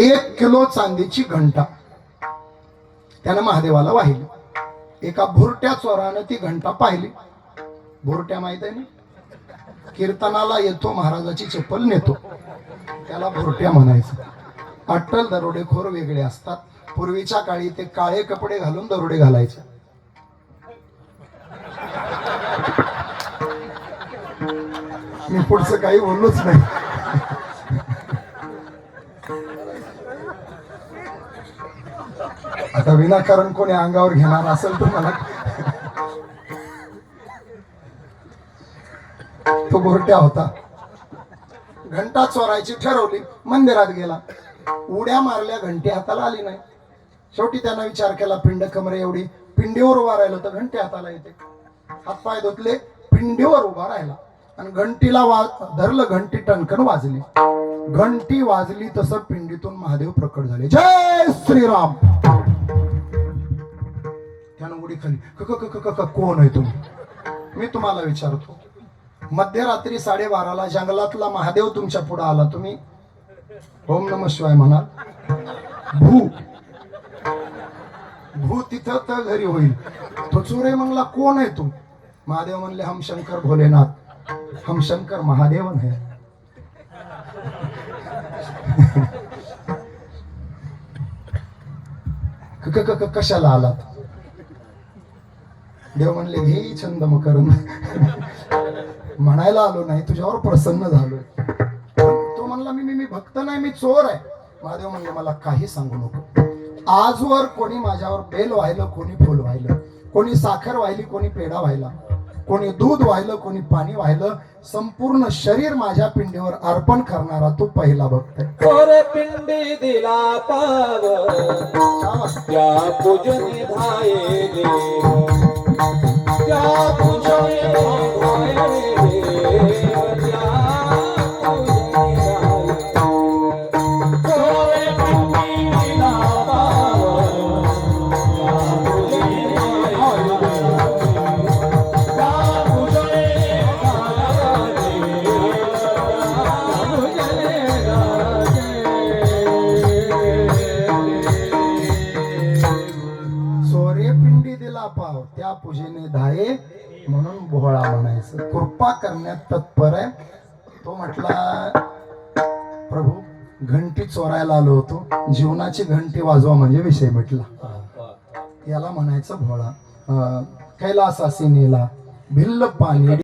1 kilo चांदीची घंटा त्यानं महादेवाला वाहिली. एका भुरट्या चोरानं ती घंटा पाहिली. भुरट्या माहित आहे ना, कीर्तनाला येतो महाराजाची चप्पल नेतो, त्याला भुरट्या म्हणायचं. अट्टल दरोडेखोर वेगळे असतात. पूर्वीच्या काळी ते काळे कपडे घालून दरोडे घालायचे. मी पुढचं काही बोललोच नाही. आता विनाकारण कोणी अंगावर घेणार असेल तर मला. तो भुरट्या होता. घंटा चोरायची ठरवली. मंदिरात गेला. उड्या मारल्या, घंटी हाताला आली नाही. शेवटी त्यानं विचार केला, पिंड कमरे एवढी, पिंडीवर उभा राहिलं तर घंटी हाताला येते. हातपाय धुतले, पिंडीवर उभा राहिला आणि घंटीला धरलं. घंटी टणकन वाजली. घंटी वाजली तसं पिंडीतून महादेव प्रकट झाले. जय श्रीराम. त्यानं उडी खाली. कोण आहे तुम्ही? मी तुम्हाला विचारतो, मध्यरात्री 12:30ला जंगलातला महादेव तुमच्या पुढे आला, तुम्ही ओम नमः शिवाय म्हणाल? भू तिथं तर घरी होईल. तो चोरे म्हणला, कोण आहे तू? महादेव म्हणले, हम शंकर भोलेनाथ, हम शंकर महादेवन है. कशाला आलात? देव म्हणले, घे छंद मकरंद. म्हणायला आलो नाही, तुझ्यावर प्रसन्न झालोय. तो म्हणला, मी भक्त नाही, मी चोर आहे. महादेव म्हणले, मला काही सांगू नको. आजवर कोणी माझ्यावर बेल वाहिलं, कोणी फुल वाहिलं, कोणी साखर वाहिली, कोणी पेढा वाहिला, कोणी दूध वाहिलं, कोणी पाणी वाहिलं, संपूर्ण शरीर माझ्या पिंडीवर अर्पण करणारा तो पहिला भक्त आहे. पिंडी दिला पाव त्या पूजनी धाये देव, त्या पूजनी धाये देव, त्या पूजनी धाये पिंडी दिला पाव त्या पूजनी पाव त्या पूजेने धाये, म्हणून बोहळा म्हणायचं. कृपा करण्यात तत्पर आहे. तो म्हटला, प्रभू घंटी चोरायला आलो होतो, जीवनाची घंटी वाजवा म्हणजे विषय मिटला. याला म्हणायचं भोळा. कैलासासी नेला भिल्ल पाणी